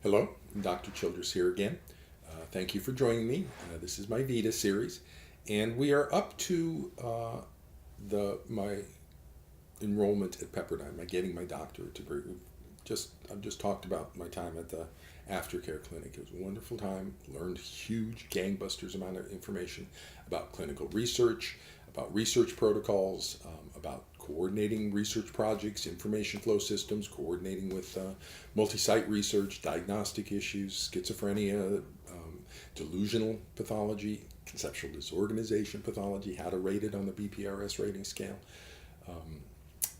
Hello, Dr. Childress here again. Thank you for joining me. This is my Vitae Series, and we are up to my enrollment at Pepperdine, my getting my doctorate degree. I've just talked about my time at the aftercare clinic. It was a wonderful time. Learned huge gangbusters amount of information about clinical research, about research protocols, about coordinating research projects, information flow systems, coordinating with multi-site research, diagnostic issues, schizophrenia, delusional pathology, conceptual disorganization pathology, how to rate it on the BPRS rating scale,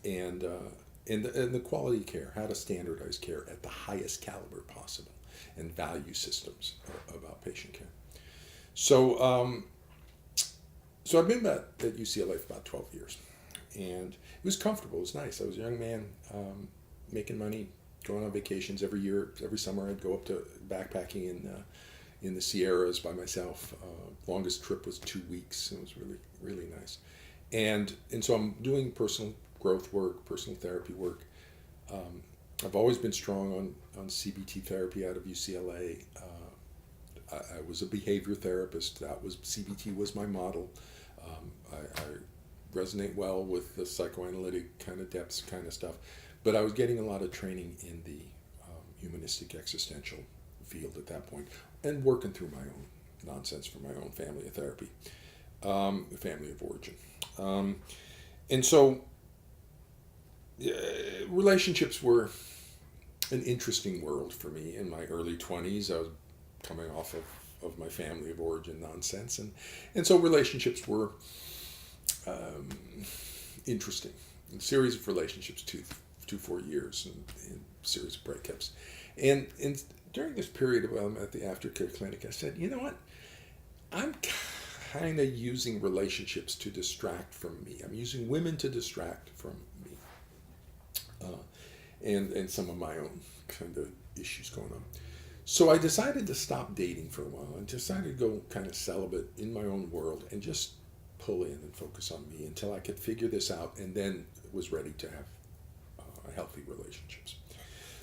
and the quality care, how to standardize care at the highest caliber possible, and value systems about patient care. So I've been at UCLA for about 12 years, and it was comfortable. It was nice. I was a young man, making money, going on vacations every year. Every summer, I'd go up to backpacking in the Sierras by myself. Longest trip was 2 weeks. It was really, really nice. And so I'm doing personal growth work, personal therapy work. I've always been strong on CBT therapy out of UCLA. I was a behavior therapist. CBT was my model. I resonate well with the psychoanalytic kind of depths kind of stuff, but I was getting a lot of training in the humanistic existential field at that point, and working through my own nonsense for my own family of therapy, family of origin, and so relationships were an interesting world for me in my early 20s. I was coming off of my family of origin nonsense, and so relationships were interesting. A series of relationships, 4 years, and series of breakups, and during this period while I'm at the aftercare clinic, I said, you know what, I'm kind of using relationships to distract from me. I'm using women to distract from me, and some of my own kind of issues going on. So I decided to stop dating for a while and decided to go kind of celibate in my own world and just pull in and focus on me until I could figure this out, and then was ready to have healthy relationships.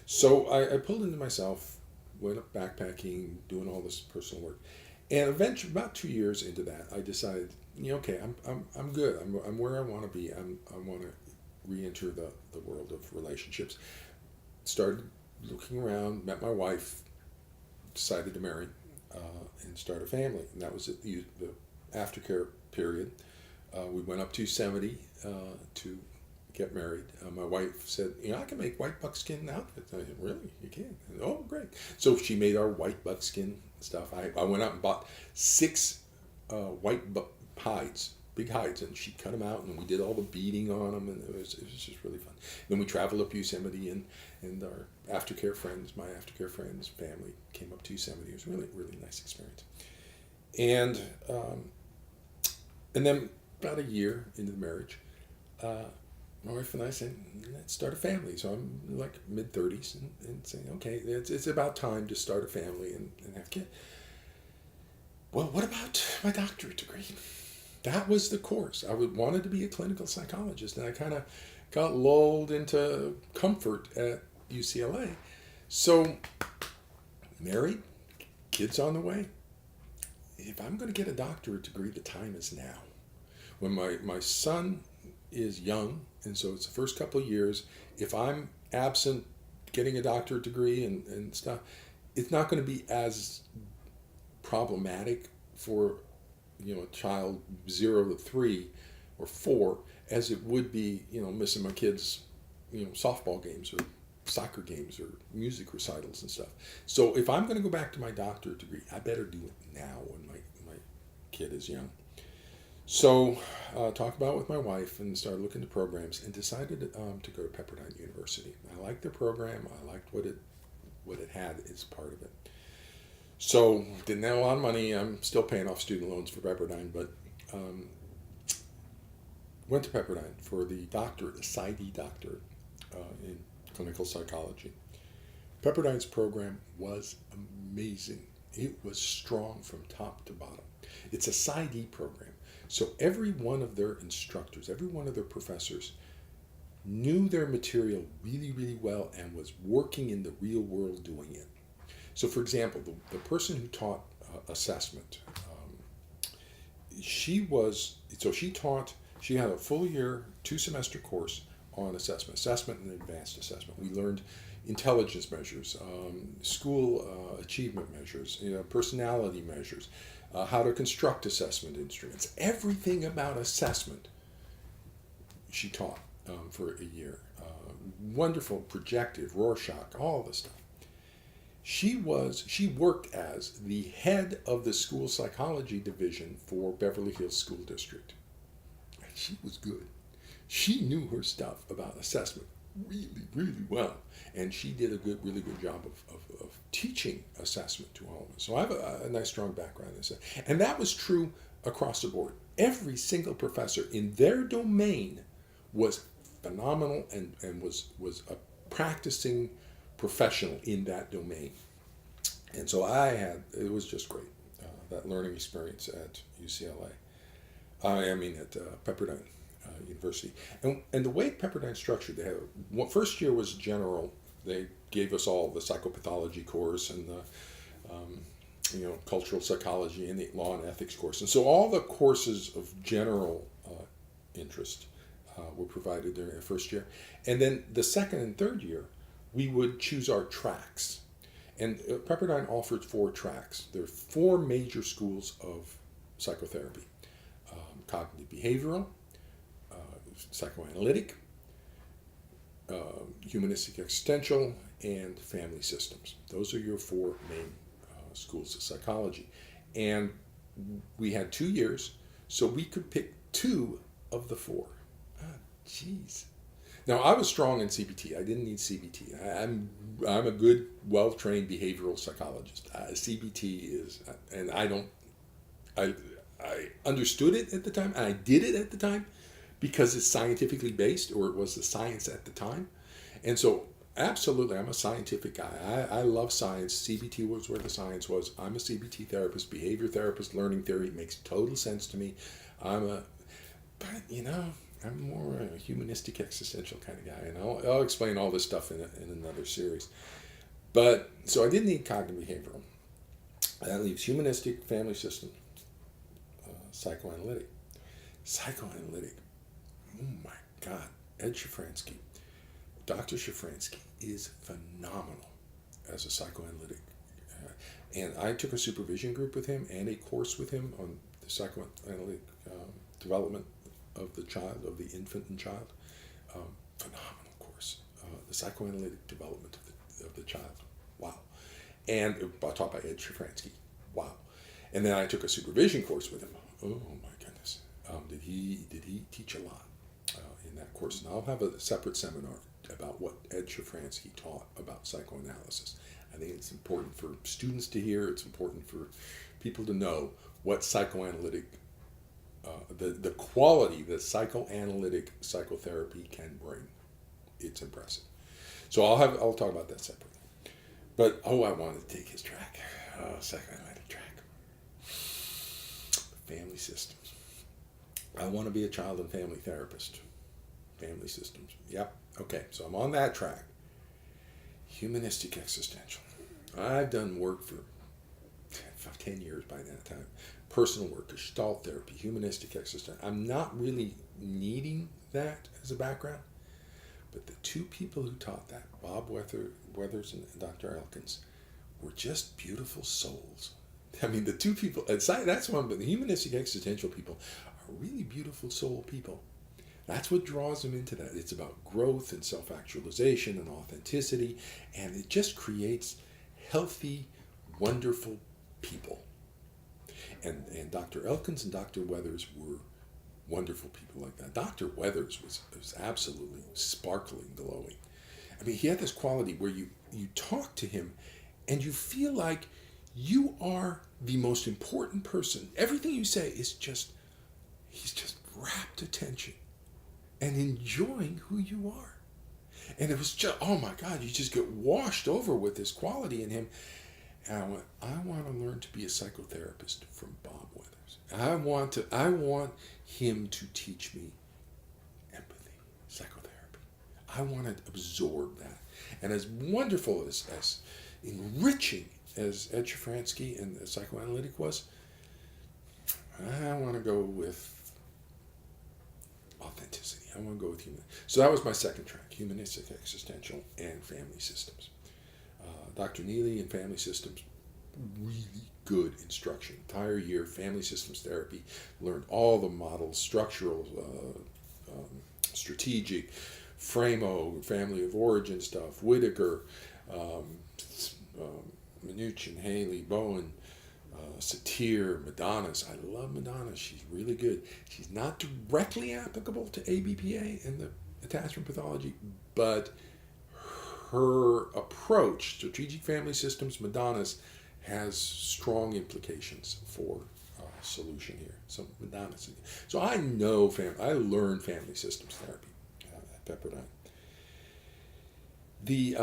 So I pulled into myself, went up backpacking, doing all this personal work, and eventually, about 2 years into that, I decided, okay, I'm good. I'm where I want to be. I want to re-enter the world of relationships. Started looking around, met my wife, decided to marry, and start a family. And that was at the aftercare period. We went up to 70 to get married. My wife said, I can make white buckskin outfits. I said, really? You can? And, oh, great. So she made our white buckskin stuff. I went out and bought 6 white hides, big hides, and she cut them out, and we did all the beading on them, and it was just really fun. Then we traveled up Yosemite, and our aftercare friends, my aftercare friends, family came up to Yosemite. It was a really, really nice experience. And then about a year into the marriage, my wife and I said, let's start a family. So I'm like mid-30s and saying, okay, it's about time to start a family and have kids. Well, what about my doctorate degree? That was the course. I wanted to be a clinical psychologist, and I kind of got lulled into comfort at UCLA. So, married, kids on the way. If I'm going to get a doctorate degree, the time is now. When my son is young, and so it's the first couple of years, if I'm absent getting a doctorate degree and stuff, it's not going to be as problematic for a child 0 to 3 or 4 as it would be missing my kids softball games or soccer games or music recitals and stuff. So if I'm going to go back to my doctorate degree, I better do it now when my kid is young. So talked about it with my wife and started looking at programs and decided to go to Pepperdine University. I liked the program. I liked what it had as part of it. So didn't have a lot of money. I'm still paying off student loans for Pepperdine, but went to Pepperdine for the doctorate, the Psy.D doctorate in clinical psychology. Pepperdine's program was amazing. It was strong from top to bottom. It's a Psy.D program. So every one of their instructors, every one of their professors knew their material really, really well and was working in the real world doing it. So, for example, the person who taught assessment, she taught, she had a full year, 2-semester course on assessment and advanced assessment. We learned intelligence measures, school achievement measures, personality measures, how to construct assessment instruments. Everything about assessment she taught for a year. Wonderful, projective, Rorschach, all this stuff. She worked as the head of the school psychology division for Beverly Hills School District. And she was good. She knew her stuff about assessment really, really well. And she did a really good job of teaching assessment to all of us. So I have a nice, strong background in this. And that was true across the board. Every single professor in their domain was phenomenal and was a practicing professional in that domain. And so it was just great, that learning experience at UCLA. At Pepperdine University. And the way Pepperdine structured, they had, first year was general. They gave us all the psychopathology course and the cultural psychology and the law and ethics course. And so all the courses of general interest were provided during the first year. And then the second and third year, we would choose our tracks. And Pepperdine offered 4 tracks. There are 4 major schools of psychotherapy: cognitive behavioral, psychoanalytic, humanistic existential, and family systems. Those are your 4 main schools of psychology. And we had 2 years, so we could pick 2 of the 4. Jeez. Now, I was strong in CBT. I didn't need CBT. I'm a good, well-trained behavioral psychologist. CBT is, and I understood it at the time, and I did it at the time because it's scientifically based, or it was the science at the time. And so, absolutely, I'm a scientific guy. I love science. CBT was where the science was. I'm a CBT therapist, behavior therapist, learning theory. Makes total sense to me. I'm more a humanistic existential kind of guy, and I'll explain all this stuff in another series. But, so I didn't need cognitive behavioral. That leaves humanistic, family system, psychoanalytic. Psychoanalytic. Oh my God. Ed Shafransky. Dr. Shafransky is phenomenal as a psychoanalytic. And I took a supervision group with him and a course with him on the psychoanalytic development of the child, of the infant and child. Phenomenal course. The psychoanalytic development of the child. Wow. And taught by Ed Shafransky. Wow. And then I took a supervision course with him. Oh my goodness. Did he teach a lot in that course? And I'll have a separate seminar about what Ed Shafransky taught about psychoanalysis. I think it's important for students to hear. It's important for people to know what psychoanalytic the quality that psychoanalytic psychotherapy can bring. It's impressive. So I'll talk about that separately. But I wanted to take his track, psychoanalytic track, family systems. I want to be a child and family therapist. Family systems. Yep. Okay. So I'm on that track. Humanistic existential. I've done work for 10 years by that time. Personal work, Gestalt therapy, humanistic existential. I'm not really needing that as a background, but the 2 people who taught that, Bob Weathers and Dr. Elkins, were just beautiful souls. I mean, the 2 people, that's one, but the humanistic existential people are really beautiful soul people. That's what draws them into that. It's about growth and self-actualization and authenticity, and it just creates healthy, wonderful people. And Dr. Elkins and Dr. Weathers were wonderful people like that. Dr. Weathers was absolutely sparkling, glowing. I mean, he had this quality where you talk to him and you feel like you are the most important person. Everything you say is he's just rapt attention and enjoying who you are. And it was just, oh my God, you just get washed over with this quality in him. And I want to learn to be a psychotherapist from Bob Weathers. I want him to teach me empathy, psychotherapy. I want to absorb that. And as wonderful as enriching as Ed Shafransky and the psychoanalytic was, I want to go with authenticity. I want to go with human. So that was my second track, humanistic, existential, and family systems. Dr. Neely and family systems, really good instruction. Entire year, family systems therapy, learned all the models, structural, strategic, Framo, family of origin stuff, Whitaker, Minuchin, Haley, Bowen, Satir, Madonna's. I love Madonna. She's really good. She's not directly applicable to ABPA and the attachment pathology, but her approach, strategic family systems, Madonna's, has strong implications for solution here. So Madonna's. So I know I learned family systems therapy at Pepperdine. The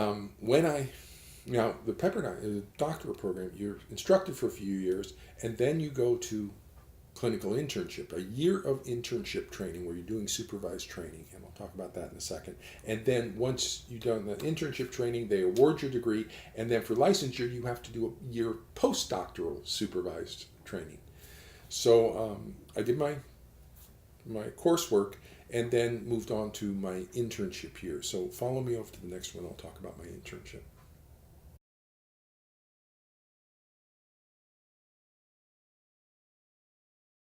Pepperdine is a doctoral program. You're instructed for a few years, and then you go to clinical internship, a year of internship training where you're doing supervised training, and I'll talk about that in a second. And then once you've done the internship training, they award your degree, and then for licensure, you have to do a year postdoctoral supervised training. So I did my coursework and then moved on to my internship here. So follow me over to the next one. I'll talk about my internship.